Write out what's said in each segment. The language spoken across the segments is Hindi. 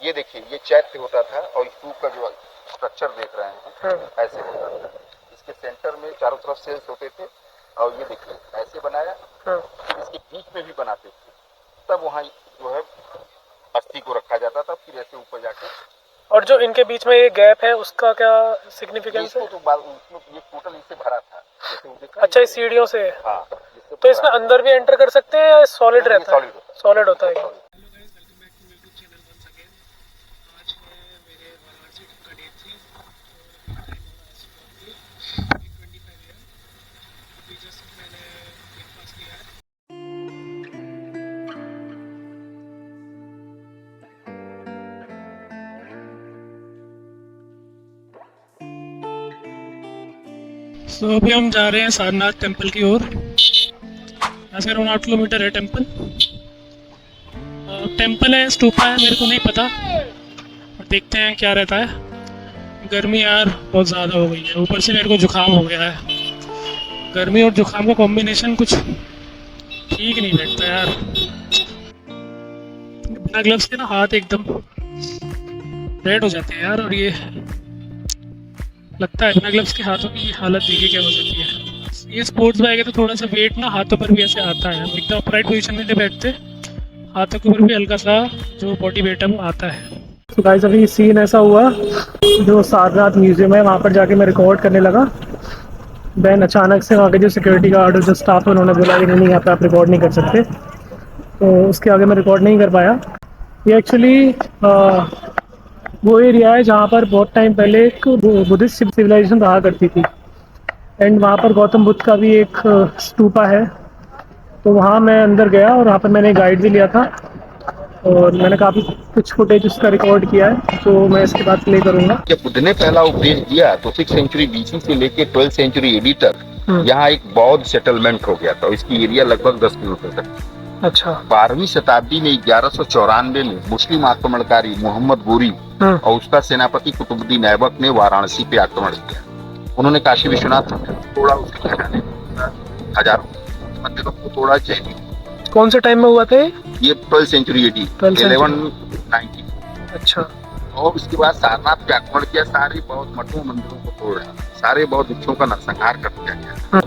ये देखिए, ये चैत्य होता था और स्तूप का जो स्ट्रक्चर देख रहे हैं ऐसे होता था। इसके सेंटर में चारों तरफ सेल्स होते थे और ये देखिए ऐसे बनाया, फिर इसके बीच में भी बनाते थे, तब वहाँ जो है अस्थि को रखा जाता था, फिर ऐसे ऊपर जाके। और जो इनके बीच में ये गैप है उसका क्या सिग्निफिकेंस है? तो बाद उसमें ये टोटल इससे भरा था, अच्छा, इस सीढ़ियों से। हाँ, तो इसमें अंदर भी एंटर कर सकते हैं या सॉलिड रहता है? सॉलिड होता है। तो अभी हम जा रहे हैं सारनाथ टेम्पल की ओर। यहाँ से अराउंड 8 किलोमीटर है टेम्पल। टेम्पल है, स्तूपा है, मेरे को नहीं पता, और देखते हैं क्या रहता है। गर्मी यार बहुत ज़्यादा हो गई है, ऊपर से मेरे को जुकाम हो गया है। गर्मी और जुकाम का कॉम्बिनेशन कुछ ठीक नहीं बैठता यार। बिना ग्लव्स के ना हाथ एकदम रेड हो जाते हैं यार, और ये लगता है बिना ग्लव्स के हाथों की हालत देखिए क्या हो जाती है। ये स्पोर्ट्स बैग है तो थोड़ा सा वेट ना हाथों पर भी ऐसे आता है, हम एकदम अपराइट पोजीशन में बैठते, हाथों के ऊपर भी हल्का सा जो बॉडी वेट है वो आता है। तो गाइस अभी सीन ऐसा हुआ, जो सारनाथ म्यूजियम है वहाँ पर जाके मैं रिकॉर्ड करने लगा, देन अचानक से वहाँ के जो सिक्योरिटी गार्ड और जो स्टाफ है उन्होंने बोला कि नहीं यहाँ पे आप रिकॉर्ड नहीं कर सकते, तो उसके आगे मैं रिकॉर्ड नहीं कर पाया। ये एक्चुअली वो एरिया है जहाँ पर बहुत टाइम पहले एक बुद्धिस्ट सिविलाइजेशन रहा करती थी, एंड वहाँ पर गौतम बुद्ध का भी एक स्तूपा है। तो वहाँ मैं अंदर गया और वहाँ पर मैंने गाइड भी लिया था, और मैंने काफ़ी कुछ फुटेज उसका रिकॉर्ड किया है, तो मैं इसके बाद प्ले करूँगा। जब बुद्ध ने पहला उपदेश दिया तो 6th सेंचुरी BC से लेके 12th सेंचुरी AD तक यहाँ एक बौद्ध सेटलमेंट हो गया था। इसकी एरिया लगभग 10 किलोमीटर तक। अच्छा। 12वीं शताब्दी में 1194 में मुस्लिम आक्रमणकारी मोहम्मद गोरी और उसका सेनापति कुतुबुद्दीन ऐबक ने वाराणसी पे आक्रमण किया। उन्होंने काशी विश्वनाथ तोड़ा, उसके खजाने हजारों मंदिरों को तोड़ा। जैन कौन से टाइम में हुआ था ये 12th सेंचुरी AD 1190। अच्छा। और उसके बाद सारनाथ पे आक्रमण किया, सारे बौद्ध मठों मंदिरों को तोड़ डाला, सारे बौद्ध भिक्षुओं का नरसंहार कर दिया गया।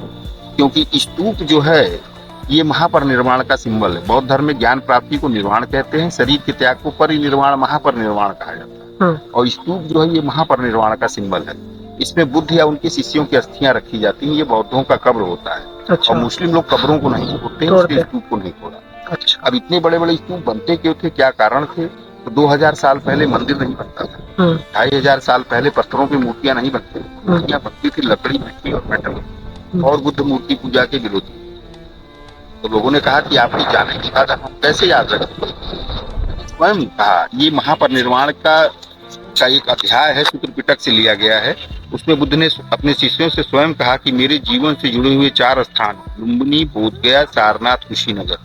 क्योंकि स्तूप जो है ये महापरिनिर्वाण का सिंबल है। बौद्ध धर्म में ज्ञान प्राप्ति को निर्वाण कहते हैं, शरीर के त्याग को परिनिर्वाण महापरिनिर्वाण कहा जाता है। और स्तूप जो है ये महापरिनिर्वाण का सिंबल है। इसमें बुद्ध या उनके शिष्यों की अस्थियां रखी जाती हैं। ये बौद्धों का कब्र होता है। अच्छा। और मुस्लिम लोग कब्रों को नहीं तोड़ते हैं, इसलिए स्तूप को नहीं तोड़ा। अच्छा। अब इतने बड़े बड़े स्तूप बनते क्यों थे, क्या कारण थे? तो 2000 साल पहले मंदिर नहीं बनता था, 2500 साल पहले पत्थरों की मूर्तियां नहीं बनती, मूर्तियां बनती थी लकड़ी, मिट्टी और मेटल। और बुद्ध मूर्ति पूजा के विरोधी। तो लोगों ने कहा कि आपकी जाने के बाद हम कैसे याद रखें? स्वयं कहा, ये महापरिनिर्वाण का एक अध्याय है, सूत्र पिटक से लिया गया है। उसमें बुद्ध ने अपने शिष्यों से स्वयं कहा कि मेरे जीवन से जुड़े हुए 4 स्थान, लुम्बिनी, बोधगया, सारनाथ, कुशीनगर।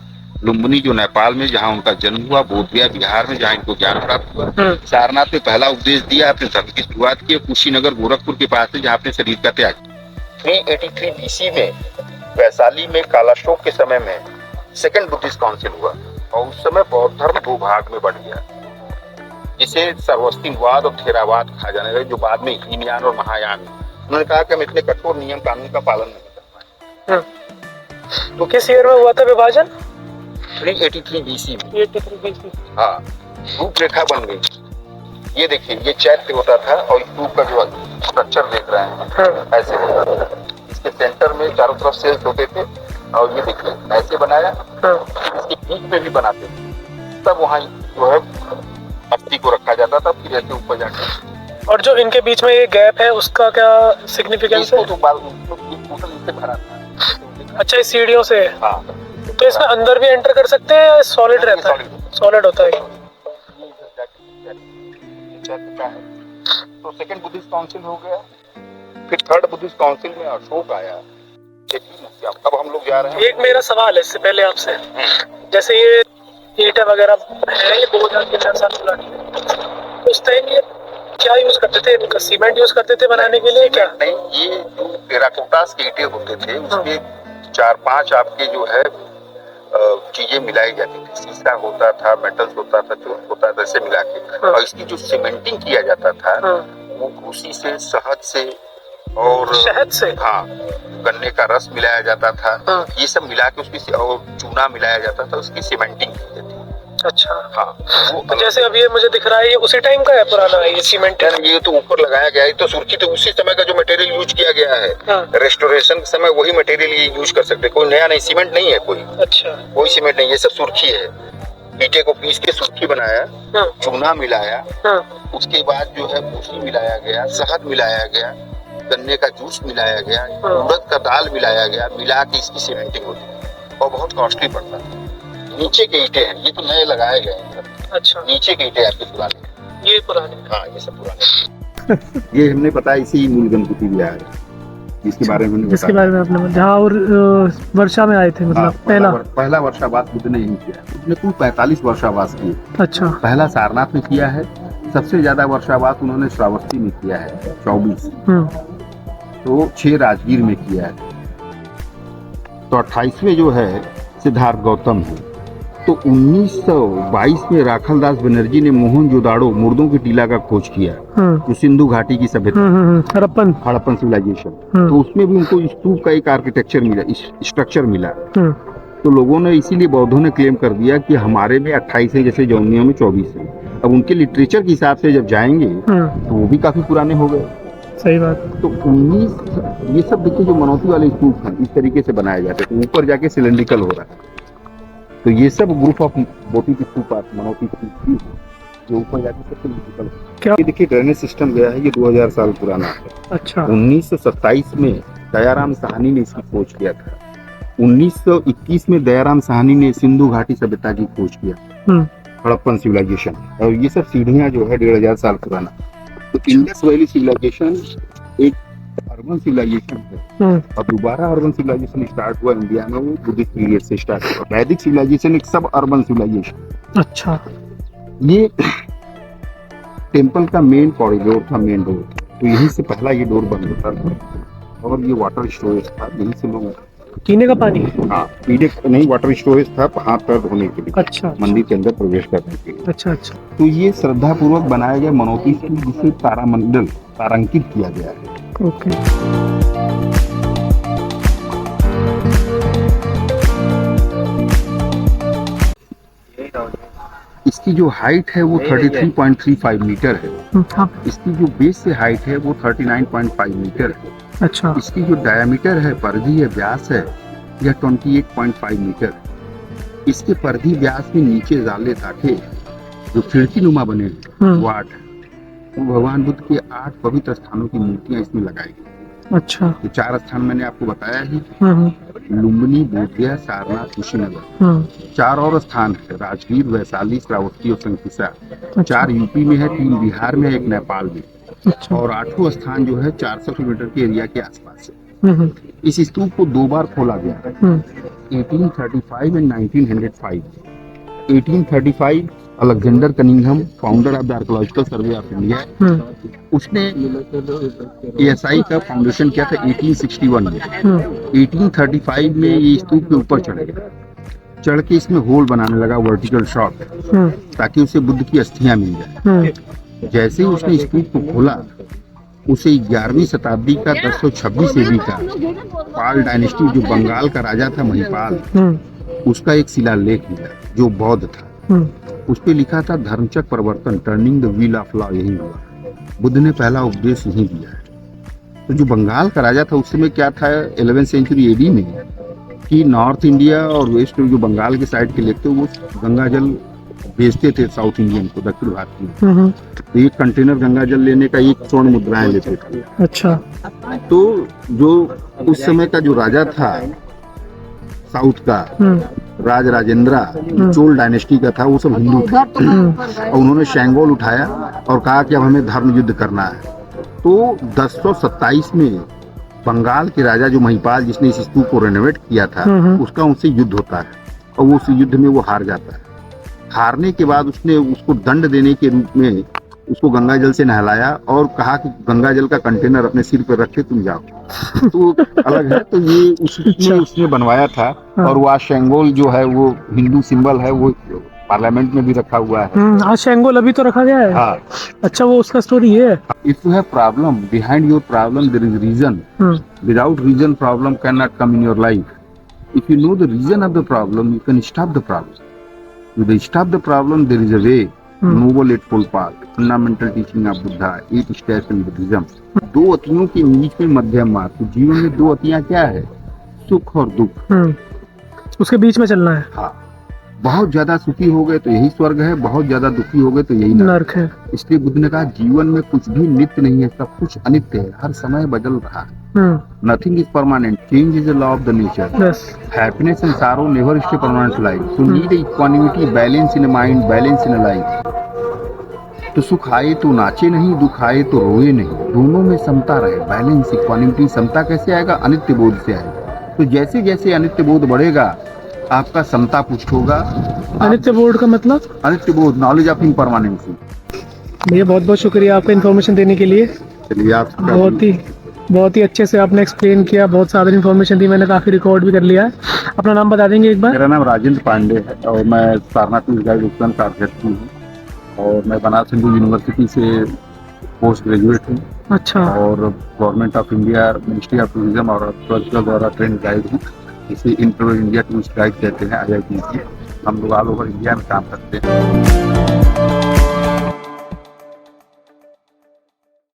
लुम्बिनी जो नेपाल में जहाँ उनका जन्म हुआ, बोधगया बिहार में जहाँ इनको ज्ञान प्राप्त हुआ, सारनाथ में पहला उपदेश दिया, अपने धर्म की शुरुआत की, कुशीनगर गोरखपुर के पास है जहाँ अपने शरीर का त्याग। 383 BC में वैशाली में कालाशोक के समय में सेकंड बुद्धिस्ट काउंसिल हुआ, और उस समय बौद्ध धर्म 2 भाग में बढ़ गया, जिसे सर्वस्तिवाद और थेरावाद कहा जाने लगा, जो बाद में हीनयान और महायान। उन्होंने कहा कि हम इतने कठोर नियम कानून का पालन नहीं कर पाए। तो किस ईयर में हुआ था विभाजन? 383 BC में। 83 BC। हाँ, रूपरेखा बन गई। ये देखिए, ये चैत्य होता था और स्तूप का जो स्ट्रक्चर देख रहे हैं ऐसे होता था। इसके सेंटर में चारों तरफ सेल्स होते थे, और ये देखिए ऐसे बनाया, इसके बीच में भी बनाते थे, तब वहाँ जो है अस्थि को रखा जाता था, फिर ऐसे ऊपर जाके। और जो इनके बीच में ये गैप है उसका क्या सिग्निफिकेंस है? तो टोटल इससे भरा था। अच्छा, इस सीढ़ियों से। हाँ। तो इसमें अंदर भी एंटर कर सकते हैं या सॉलिड रहता है? सॉलिड होता है। तो सेकंड बुद्धिस्ट काउंसिल हो गया, फिर थर्ड बुद्धिस्ट काउंसिल में अशोक आया। अब हम लोग जा रहे हैं। एक मेरा सवाल है इससे पहले आपसे, जैसे ये ईंटें वगैरह है, ये 2000 साल पुरानी है, उस टाइम ये क्या यूज करते थे? इनका सीमेंट यूज करते थे बनाने के लिए क्या? नहीं, ये जो टेराकोटा के ईंटें होते थे उसके 4-5 आपके जो है चीजें मिलाई जाती थी, शीशा होता था, मेटल्स होता था, जो होता था, ऐसे मिला के। और इसकी जो सीमेंटिंग किया जाता था वो भूसी से, शहद से और शहद से, हाँ, गन्ने का रस मिलाया जाता था, ये सब मिला के उसकी और चूना मिलाया जाता था, उसकी सीमेंटिंग की जाती थी। अच्छा हाँ, तो जैसे अब ये मुझे दिख रहा है, ये उसी टाइम का है, पुराना है ये सीमेंट? ये तो ऊपर लगाया गया है, तो सुर्खी तो उसी समय का जो मटेरियल यूज किया गया है, रेस्टोरेशन के समय वही मटेरियल ये यूज कर सकते, कोई नया नहीं, सीमेंट नहीं है कोई। अच्छा, कोई सीमेंट नहीं, ये सब सुर्खी है। ईटे को पीस के सुर्खी बनाया, चूना मिलाया, उसके बाद जो है भूसी मिलाया गया, शहद मिलाया गया, गन्ने का जूस मिलाया गया, उड़द का दाल मिलाया गया, मिला के इसकी सीमेंटिंग होती है और बहुत कॉस्टली पड़ता है। नीचे के ईंटे हैं, ये तो नए लगाए गए हैं। अच्छा, नीचे के ईंटे आपके पुराने, ये पुराने? हाँ, ये सब पुराने। ये हमने बताया, इसी मूल गणपति विहार है, जिसके बारे में आपने जहाँ और वर्षा में आए थे, मतलब पहला वर्षावास बुद्ध ने यही किया। उसने कुल 45 वर्षावास किए। अच्छा, पहला सारनाथ में किया है, सबसे ज्यादा वर्षावास उन्होंने श्रावस्ती में किया है 24, तो 6 राजगीर में किया है, तो 28वें जो है सिद्धार्थ गौतम है। तो 1922 में राखलदास बनर्जी ने मोहनजोदाड़ो मुर्दों की टीला का खोज किया, जो सिंधु घाटी की सभ्यता, हड़प्पन सिविलाइजेशन, तो उसमें भी उनको स्तूप का एक आर्किटेक्चर मिला, स्ट्रक्चर मिला। तो लोगों ने, इसीलिए बौद्धों ने क्लेम कर दिया कि हमारे में 28 है, जैसे जौनियों में 24 है। अब उनके लिटरेचर के हिसाब से जब जाएंगे तो वो भी काफी पुराने हो गए। सही बात। तो 19, ये सब देखिए जो मनौती वाले स्तूप हैं, इस तरीके से बनाए जाते हैं, ऊपर जाके सिलेंड्रिकल हो रहा है। तो ये सब ग्रुप ऑफ मोटी की स्तूप, मनौती की जो ऊपर जाके सब सिलेंड्रिकल। क्या ये देखिए ड्रेनेज सिस्टम गया है, ये 2000 साल पुराना है। अच्छा, 1927 में दयाराम साहनी ने इसकी खोज किया था। 1921 में दयाराम साहनी ने सिंधु घाटी सभ्यता की खोज किया, हड़प्पन सिविलाइजेशन, और ये सब सीढ़ियां जो है 1500 साल पुराना। तो इंडस वैली सिविलाइजेशन एक अर्बन सिविलाइजेशन है, और दोबारा अर्बन सिविलाइजेशन स्टार्ट हुआ इंडिया में, वो बुद्धिस्ट पीरियड से स्टार्ट हुआ। वैदिक सिविलाइजेशन एक सब अर्बन सिविलाइजेशन। अच्छा, ये टेम्पल का मेन कॉरिडोर था, मेन डोर, तो यहीं से पहला ये डोर बंद होता था, और ये वाटर स्टोरेज था, यहीं से लोग पीने का पानी, हाँ, पीने नहीं, वाटर स्टोरेज था हाथ पैर धोने के लिए। अच्छा, मंदिर के अंदर प्रवेश करने के लिए। अच्छा अच्छा। तो ये श्रद्धा पूर्वक बनाया गया मनौती, जिसे तारामंडल तारांकित किया गया है। ओके। इसकी जो हाइट है वो 33.35 मीटर है। इसकी जो बेस से हाइट है वो 39.5 मीटर है। अच्छा। इसकी जो डायमीटर है, परिधि है, व्यास है, यह 28.5 मीटर है। इसके परिधि व्यास में नीचे जाले ताके जो खिड़की नुमा बने वो 8 है। तो भगवान बुद्ध के 8 पवित्र स्थानों की मूर्तियां इसमें लगाई गई। अच्छा। तो 4 स्थान मैंने आपको बताया ही, लुम्बिनी, बोधगया, सारनाथ, कुशीनगर। 4 और स्थान है, राजगीर, वैशाली, श्रावस्ती और संकिसा। 4 यूपी में है, 3 बिहार में है, 1 नेपाल में। अच्छा। और 8वां स्थान जो है 400 किलोमीटर के एरिया के आसपास है। इस स्तूप को 2 बार खोला गया, 1835 and 1905। 1835 Alexander Cunningham, founder of the archaeological survey of India, उसने एएसआई का फाउंडेशन किया था 1861 में। 1835 में ये स्तूप के ऊपर चढ़ गया, चढ़ के इसमें होल बनाने लगा, वर्टिकल शॉट, ताकि उसे बुद्ध की अस्थियां मिल जाए। जैसे ही उसने स्तूप को खोला, उसे 11वीं शताब्दी का 1026 ईस्वी का पाल डायनेस्टी, जो बंगाल का राजा था महिपाल, उसका एक शिलालेख मिला जो बौद्ध था। उस पे लिखा था धर्मचक्र परिवर्तन, turning the wheel of law, यही हुआ। बुद्ध ने पहला उपदेश यही दिया है। तो जो बंगाल का राजा था उस समय क्या था, 11वीं सेंचुरी एडी में, कि नॉर्थ इंडिया और वेस्ट जो बंगाल के साइड के लेते वो गंगा जल बेचते थे साउथ इंडियन को, दक्षिण भारतीय। तो एक कंटेनर गंगा जल लेने का 1 स्वर्ण मुद्राएं लेते थे। अच्छा। तो जो उस समय का जो राजा था साउथ का, राज राजेंद्रा, चोल डायनेस्टी का था, वो सब हिंदू थे। और उन्होंने शेंगोल उठाया और कहा कि अब हमें धर्म युद्ध करना है। तो 1027 में बंगाल के राजा जो महिपाल, जिसने इस स्तूप को रेनोवेट किया था, उसका उनसे युद्ध होता है, और वो उस युद्ध में वो हार जाता है। हारने के बाद उसने उसको दंड देने के रूप में उसको गंगा जल से नहलाया और कहा कि गंगा जल का कंटेनर अपने सिर पर रखे तुम जाओ। तो अलग है। तो ये उसने बनवाया था। और वो शेंगोल जो है वो हिंदू सिंबल है, वो पार्लियामेंट में भी रखा हुआ है। आज शेंगोल अभी तो रखा गया है। हाँ। अच्छा, वो उसका स्टोरी ये है। If you have problem, behind your problem there is reason. Without reason problem can not come in your life. If you know the reason of the problem you can stop the problem. With stop the problem there is a way, noble eightfold path, fundamental teaching of Buddha, 8 steps in Buddhism. दो अतियों के बीच में मध्यम मार्ग। तो जीवन में दो अतियां क्या है? सुख और दुख। उसके बीच में चलना है। हाँ। बहुत ज्यादा सुखी हो गए तो यही स्वर्ग है, बहुत ज्यादा दुखी हो गए तो यही नरक है। इसलिए बुद्ध ने कहा जीवन में कुछ भी नित्य नहीं है, सब कुछ अनित्य है, हर समय बदल रहा है। Nothing is permanent, change is a law of the nature. Happiness and sorrow never stay permanent life. So need equanimity, balance in mind, balance in life. तो सुख आए तो नाचे नहीं, दुख आए तो रोए नहीं, दोनों में समता रहे, बैलेंस, इक्वानिटी। समता कैसे आएगा? अनित्य बोध से आएगा। तो जैसे जैसे अनित्य बोध बढ़ेगा आपका समता पुष्ट होगा। अनित्य बोध का मतलब? अनित्य बोध, नॉलेज ऑफ इम्परमानेंसी। भैया बहुत बहुत शुक्रिया आपका इन्फॉर्मेशन देने के लिए। चलिए, आप बहुत ही अच्छे से आपने एक्सप्लेन किया, बहुत सारी इन्फॉर्मेशन दी, मैंने काफी रिकॉर्ड भी कर लिया है। अपना नाम बता देंगे एक बार? मेरा नाम राजेंद्र पांडे है और मैं सारनाथ टूरिस्ट गाइड उत्तराखंड का अध्यक्ष हूँ और मैं बनारस हिंदू यूनिवर्सिटी से पोस्ट ग्रेजुएट हूँ। अच्छा। और government of India, ministry of tourism और द्वारा ट्रेन गाइड हूँ। इसे इंटर इंडिया टूरिस्ट गाइड कहते हैं, IITC। हम लोग ऑल ओवर इंडिया में काम करते हैं।